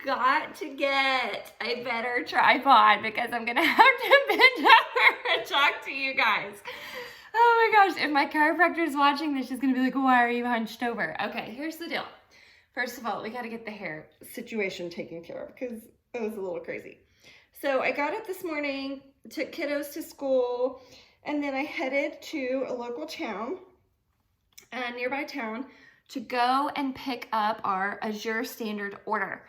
got to get a better tripod because I'm gonna have to bend over and talk to you guys. Oh my gosh, if my chiropractor is watching this, she's gonna be like, why are you hunched over? Okay, here's the deal. First of all, we gotta get the hair situation taken care of because it was a little crazy. So I got up this morning, took kiddos to school, and then I headed to a local town, a nearby town, to go and pick up our Azure Standard order.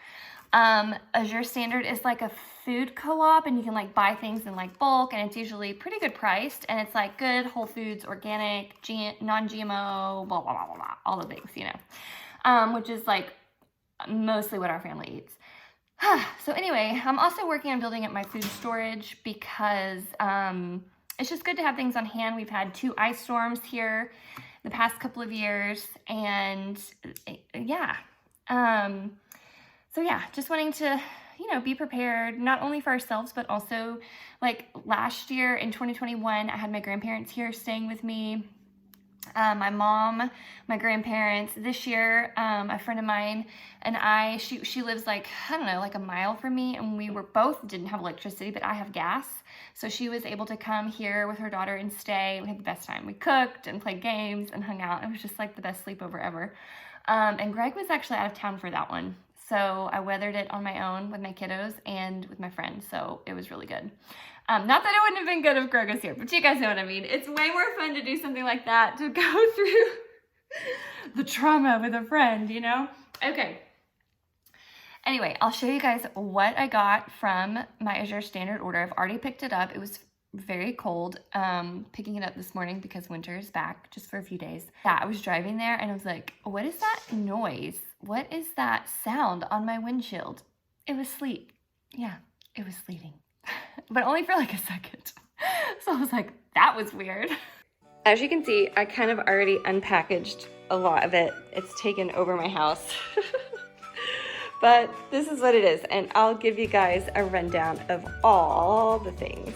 Azure Standard is like a food co-op, and you can like buy things in like bulk, and it's usually pretty good priced, and it's like good, whole foods, organic, non-GMO, blah, blah, blah, blah, blah, all the things, you know, which is like mostly what our family eats. So anyway, I'm also working on building up my food storage because it's just good to have things on hand. We've had 2 ice storms here the past couple of years, and yeah. So yeah, just wanting to, you know, be prepared, not only for ourselves, but also like last year in 2021, I had my grandparents here staying with me. My mom, my grandparents. This year, a friend of mine and I, she lives like, I don't know, like a mile from me, and we didn't have electricity, but I have gas. So she was able to come here with her daughter and stay. We had the best time. We cooked and played games and hung out. It was just like the best sleepover ever. And Greg was actually out of town for that one. So I weathered it on my own with my kiddos and with my friends. So it was really good. Not that it wouldn't have been good if Greg was here, but you guys know what I mean. It's way more fun to do something like that, to go through the trauma with a friend, you know? Okay. Anyway, I'll show you guys what I got from my Azure Standard order. I've already picked it up. It was very cold picking it up this morning because winter is back just for a few days. Yeah, I was driving there and I was like, what is that noise? What is that sound on my windshield? It was sleet. Yeah, it was sleeting. But only for like a second. So I was like, that was weird. As you can see, I kind of already unpackaged a lot of it. It's taken over my house. But this is what it is, and I'll give you guys a rundown of all the things.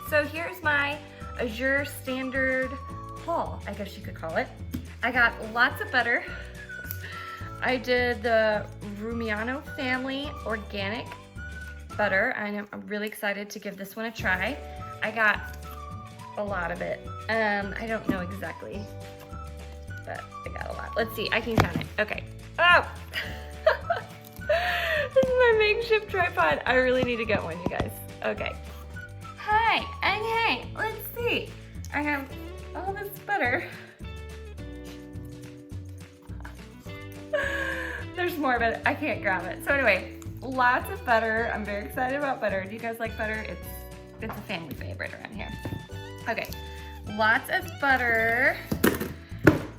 So here's my Azure Standard haul, I guess you could call it. I got lots of butter. I did the Rumiano family organic butter, and I'm really excited to give this one a try. I got a lot of it. I don't know exactly, but I got a lot. Let's see, I can count it. Okay. Oh! This is my makeshift tripod. I really need to get one, you guys. Okay. Hi, okay, let's see. I have all this butter. There's more, but I can't grab it. So anyway, lots of butter. I'm very excited about butter. Do you guys like butter? It's a family favorite around here. Okay, lots of butter.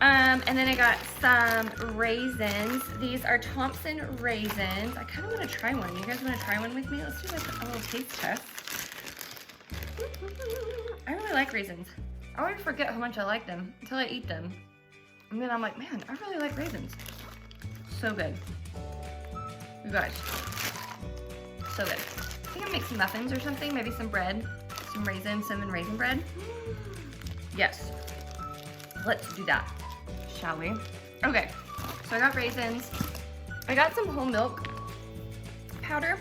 And then I got some raisins. These are Thompson raisins. I kind of want to try one. You guys want to try one with me? Let's do like a little taste test. I really like raisins. I always forget how much I like them until I eat them. And then I'm like, man, I really like raisins. So good. You guys, so good. I think I'll make some muffins or something, maybe some bread, some raisins, cinnamon raisin bread. Yes, let's do that, shall we? Okay, so I got raisins. I got some whole milk powder.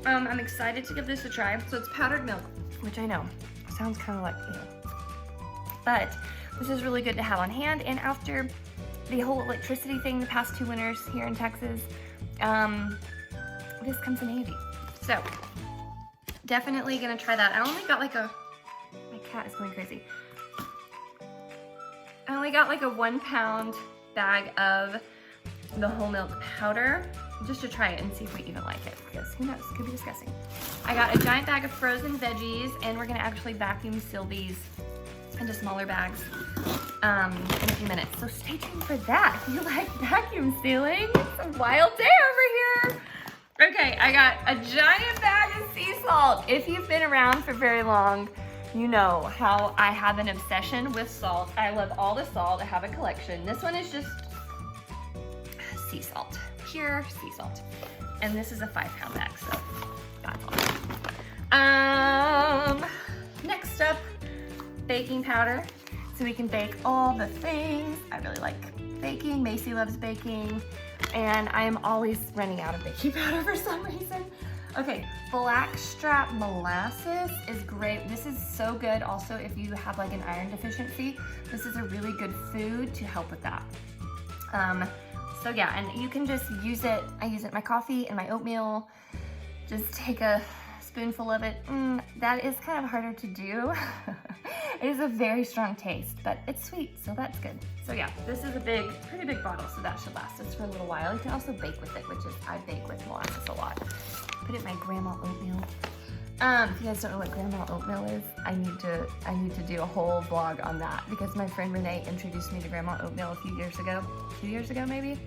I'm excited to give this a try. So it's powdered milk, which I know sounds kind of like, but this is really good to have on hand. And after the whole electricity thing the past 2 winters here in Texas, this comes in handy. So definitely gonna try that. I only got like my cat is going crazy. I only got like a 1 pound bag of the whole milk powder just to try it and see if we even like it, because who knows, it could be disgusting. I got a giant bag of frozen veggies, and we're gonna actually vacuum seal these into smaller bags in a few minutes. So stay tuned for that. If you like vacuum sealing, it's a wild day over here. Okay, I got a giant bag of sea salt. If you've been around for very long, you know how I have an obsession with salt. I love all the salt. I have a collection. This one is just sea salt, pure sea salt. And this is a 5 pound bag, so that's awesome. Next up, baking powder. So we can bake all the things. I really like baking. Macy loves baking. and I am always running out of baking powder for some reason. Okay, Blackstrap Molasses is great. This is so good also if you have like an iron deficiency. This is a really good food to help with that. So yeah, and you can just use it. I use it in my coffee and my oatmeal. Just take a spoonful of it. That is kind of harder to do. It is a very strong taste, but it's sweet, so that's good. So yeah, this is a pretty big bottle, so that should last us for a little while. You can also bake with it, which is, I bake with molasses a lot. Put it in my grandma oatmeal. If you guys don't know what grandma oatmeal is, I need to do a whole vlog on that because my friend Renee introduced me to grandma oatmeal a few years ago, 2 years ago maybe,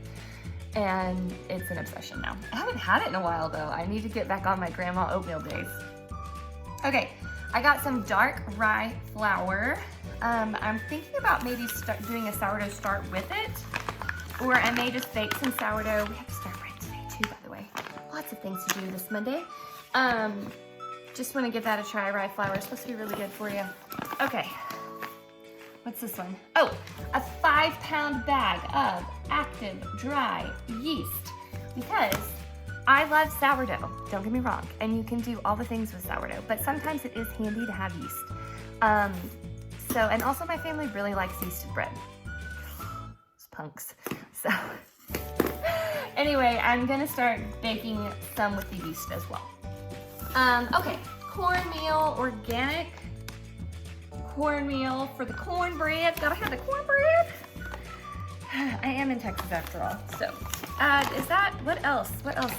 and it's an obsession now. I haven't had it in a while though. I need to get back on my grandma oatmeal days. Okay, I got some dark rye flour. I'm thinking about maybe doing a sourdough start with it, or I may just bake some sourdough. We have to start bread today too, by the way. Lots of things to do this Monday. Just want to give that a try. Rye flour is supposed to be really good for you. Okay, what's this one? Oh, a 5-pound bag of active dry yeast, because I love sourdough, don't get me wrong, and you can do all the things with sourdough, but sometimes it is handy to have yeast. And also my family really likes yeasted bread. It's punks. So anyway, I'm gonna start baking some with the yeast as well. Okay, cornmeal, organic cornmeal for the cornbread. Gotta have the cornbread. I am in Texas after all. So, is that, what else? What else?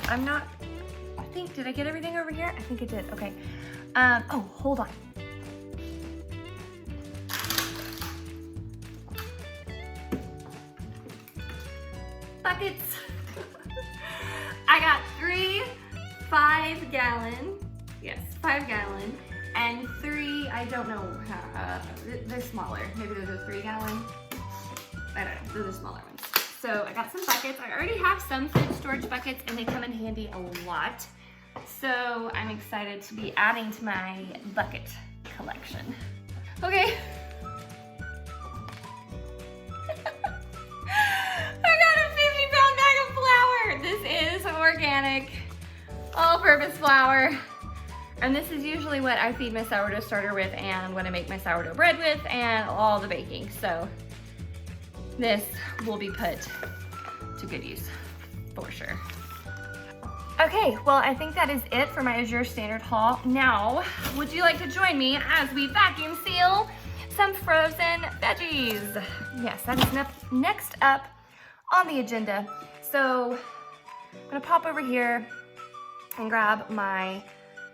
Did I get everything over here? I think I did, okay. Oh, hold on. Buckets. I got 3 5-gallon, yes, 5-gallon, and 3, I don't know, they're smaller. Maybe those are 3-gallon. I don't know, those are smaller ones. So I got some buckets. I already have some food storage buckets and they come in handy a lot. So I'm excited to be adding to my bucket collection. Okay. I got a 50-pound bag of flour. This is organic, all-purpose flour. And this is usually what I feed my sourdough starter with and what I make my sourdough bread with and all the baking. So this will be put to good use for sure. Okay, well, I think that is it for my Azure Standard haul. Now, would you like to join me as we vacuum seal some frozen veggies? Yes, that is next up on the agenda. So I'm gonna pop over here and grab my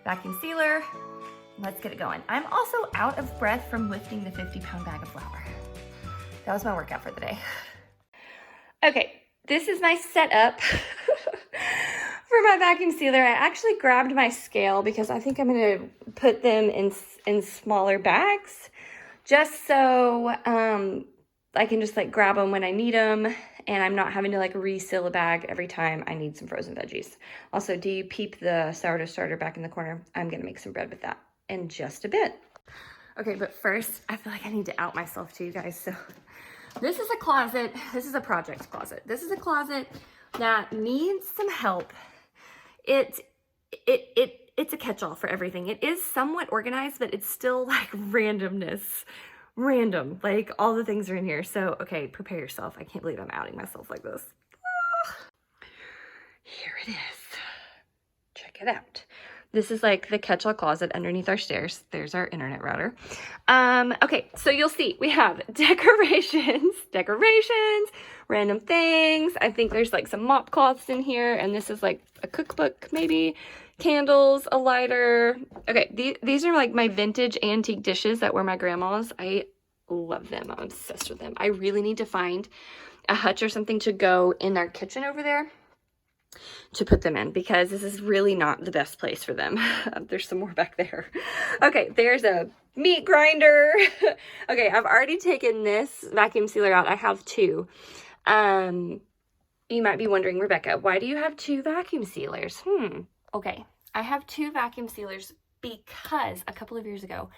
vacuum sealer. Let's get it going. I'm also out of breath from lifting the 50-pound bag of flour. That was my workout for the day. Okay, this is my setup for my vacuum sealer. I actually grabbed my scale because I think I'm gonna put them in smaller bags just so I can just like grab them when I need them and I'm not having to like reseal a bag every time I need some frozen veggies. Also, do you peep the sourdough starter back in the corner? I'm gonna make some bread with that in just a bit. Okay, but first, I feel like I need to out myself to you guys. So this is a closet. This is a project closet. This is a closet that needs some help. It's a catch-all for everything. It is somewhat organized, but it's still like randomness. Random, like all the things are in here. So, okay, prepare yourself. I can't believe I'm outing myself like this. Here it is. Check it out. This is like the catch-all closet underneath our stairs. There's our internet router. Okay, so you'll see we have decorations, random things. I think there's like some mop cloths in here, and this is like a cookbook maybe, candles, a lighter. Okay, these are like my vintage antique dishes that were my grandma's. I love them. I'm obsessed with them. I really need to find a hutch or something to go in our kitchen over there to put them in because this is really not the best place for them. There's some more back there. Okay, there's a meat grinder. Okay, I've already taken this vacuum sealer out. I have 2. You might be wondering, Rebecca, why do you have 2 vacuum sealers? Okay, I have 2 vacuum sealers because a couple of years ago,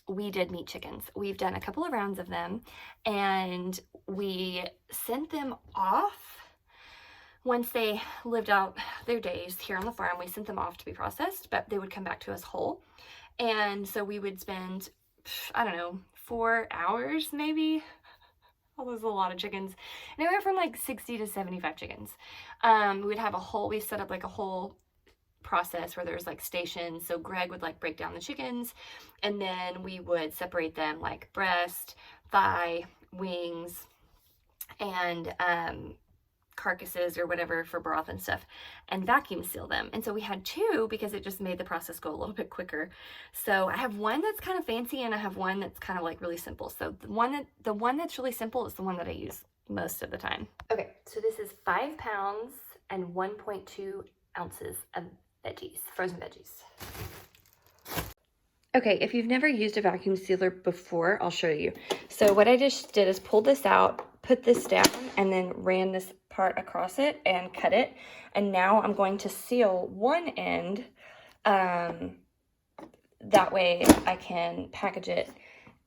we did meat chickens. We've done a couple of rounds of them and we sent them off once they lived out their days here on the farm, we sent them off to be processed, but they would come back to us whole. And so we would spend, I don't know, 4 hours maybe. That was a lot of chickens. Anywhere from like 60 to 75 chickens. We'd have we set up like a whole process where there's like stations. So Greg would like break down the chickens, and then we would separate them like breast, thigh, wings, and carcasses or whatever for broth and stuff, and vacuum seal them. And so we had 2 because it just made the process go a little bit quicker. So I have one that's kind of fancy, and I have one that's kind of like really simple. So the one that's really simple is the one that I use most of the time. Okay, so this is 5 pounds and 1.2 ounces of veggies, frozen veggies. Okay, if you've never used a vacuum sealer before, I'll show you. So what I just did is pull this out, put this down, and then ran this part across it and cut it. And now I'm going to seal one end. That way I can package it.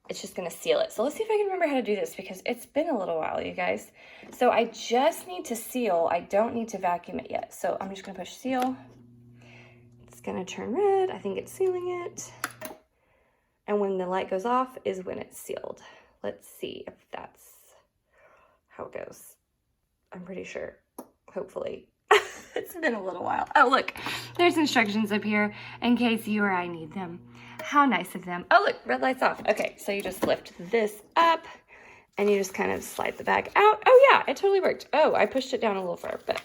It's just going to seal it. So let's see if I can remember how to do this, because it's been a little while, you guys. So I just need to seal. I don't need to vacuum it yet. So I'm just going to push seal. It's going to turn red. I think it's sealing it. And when the light goes off is when it's sealed. Let's see if that's how it goes. I'm pretty sure, hopefully. It's been a little while. Oh, look, there's instructions up here in case you or I need them. How nice of them. Oh, look, red light's off. Okay, so you just lift this up and you just kind of slide the bag out. Oh yeah, it totally worked. Oh, I pushed it down a little far, but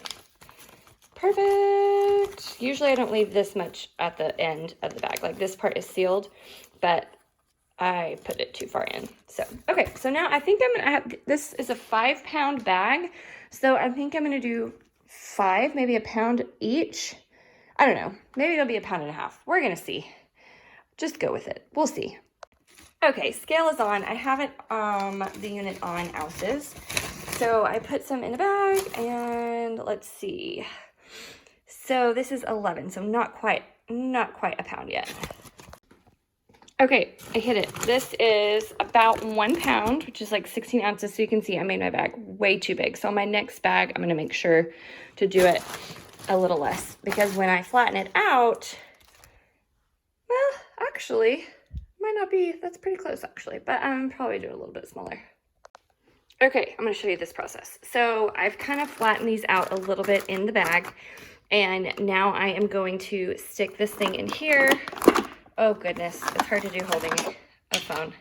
perfect. Usually I don't leave this much at the end of the bag. Like this part is sealed, but I put it too far in. So, okay, so now I think I'm gonna have, this is a 5 pound bag. So I think I'm gonna do 5, maybe a pound each. I don't know, maybe it'll be a pound and a half. We're gonna see. Just go with it, we'll see. Okay, scale is on. I have it, the unit on ounces. So I put some in the bag and let's see. So this is 11, so not quite a pound yet. Okay, I hit it. This is about 1 pound, which is like 16 ounces. So you can see I made my bag way too big. So my next bag, I'm gonna make sure to do it a little less, because when I flatten it out, well, actually, might not be, that's pretty close actually, but I'm probably do it a little bit smaller. Okay, I'm gonna show you this process. So I've kind of flattened these out a little bit in the bag, and now I am going to stick this thing in here. Oh goodness, it's hard to do holding a phone.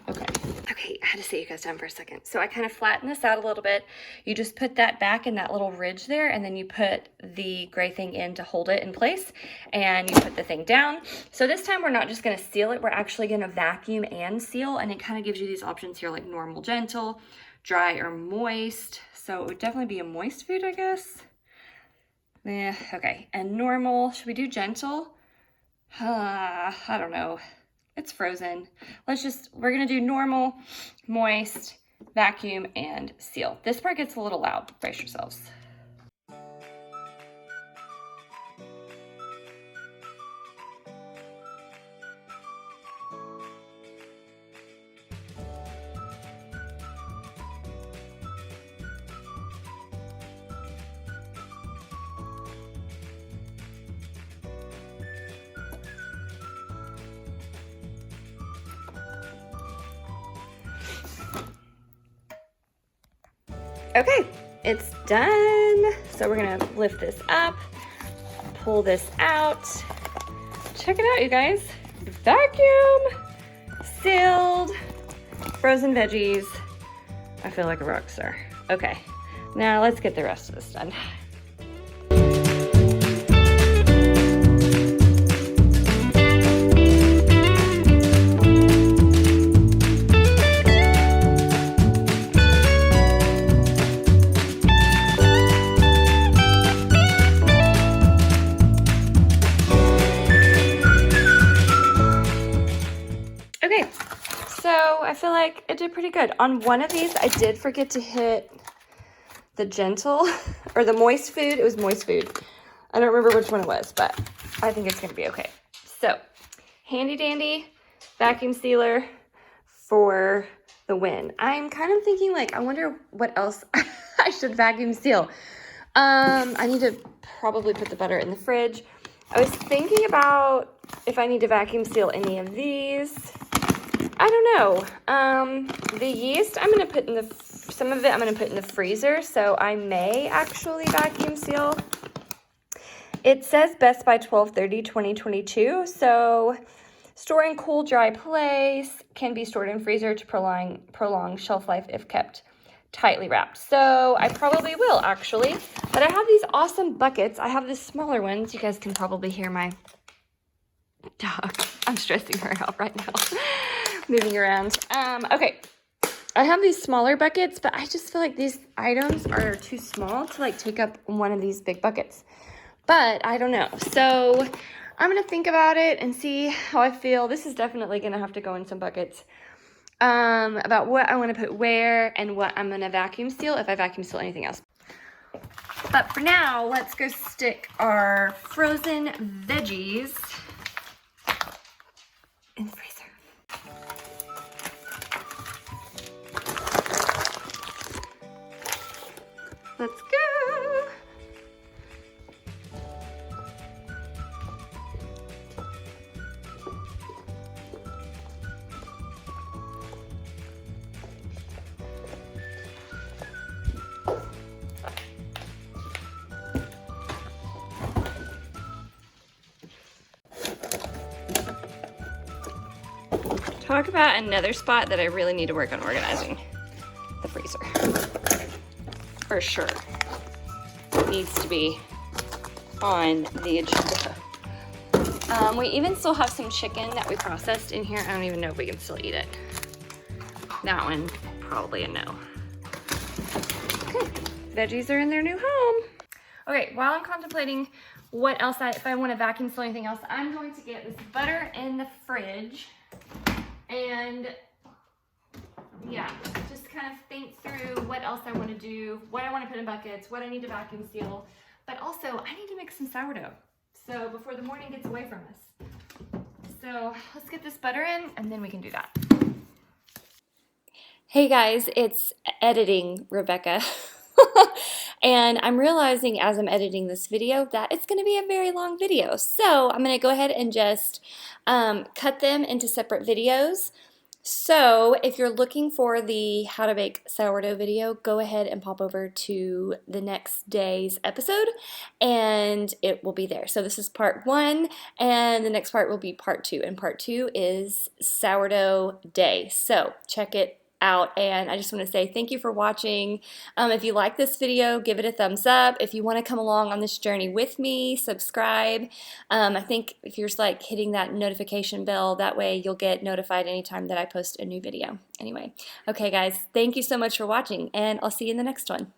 Okay, I had to sit you guys down for a second. So I kind of flatten this out a little bit. You just put that back in that little ridge there, and then you put the gray thing in to hold it in place, and you put the thing down. So this time we're not just gonna seal it, we're actually gonna vacuum and seal, and it kind of gives you these options here like normal, gentle, dry, or moist. So it would definitely be a moist food, I guess. Yeah, okay, and normal, should we do gentle? I don't know. It's frozen. We're gonna do normal, moist, vacuum, and seal. This part gets a little loud. Brace yourselves. Okay, it's done. So we're gonna lift this up, pull this out. Check it out, you guys. Vacuum, sealed, frozen veggies. I feel like a rock star. Okay, now let's get the rest of this done. Okay, so I feel like it did pretty good. On one of these, I did forget to hit the gentle or the moist food. It was moist food. I don't remember which one it was, but I think it's gonna be okay. So, handy dandy vacuum sealer for the win. I'm kind of thinking like, I wonder what else I should vacuum seal. I need to probably put the butter in the fridge. I was thinking about if I need to vacuum seal any of these. I don't know. The yeast I'm going to put in the, some of it I'm going to put in the freezer, so I may actually vacuum seal. It says best by 12/30/2022, so store in cool, dry place, can be stored in freezer to prolong shelf life if kept tightly wrapped. So I probably will actually, but I have these awesome buckets. I have the smaller ones. You guys can probably hear my dog. I'm stressing her out right now, moving around. Okay, I have these smaller buckets, but I just feel like these items are too small to like take up one of these big buckets. But I don't know. So I'm gonna think about it and see how I feel. This is definitely gonna have to go in some buckets. About what I want to put where and what I'm gonna vacuum seal if I vacuum seal anything else. But for now, let's go stick our frozen veggies in the freezer. Let's go. Talk about another spot that I really need to work on organizing. The freezer. For sure. It needs to be on the agenda. We even still have some chicken that we processed in here. I don't even know if we can still eat it. That one, probably a no. Okay, veggies are in their new home. Okay, while I'm contemplating what else if I want to vacuum seal anything else, I'm going to get this butter in the fridge. And yeah, just kind of think through what else I want to do, what I want to put in buckets, what I need to vacuum seal, but also I need to make some sourdough. So before the morning gets away from us. So let's get this butter in and then we can do that. Hey guys, it's editing Rebecca. And I'm realizing as I'm editing this video that it's going to be a very long video. So I'm going to go ahead and just cut them into separate videos. So if you're looking for the how to bake sourdough video, go ahead and pop over to the next day's episode and it will be there. So this is part 1 and the next part will be part 2. And part 2 is sourdough day. So check it out, and I just want to say thank you for watching. If you like this video, give it a thumbs up. If you want to come along on this journey with me, subscribe. I think if you're just like hitting that notification bell, that way you'll get notified anytime that I post a new video. Anyway, okay guys, thank you so much for watching, and I'll see you in the next one.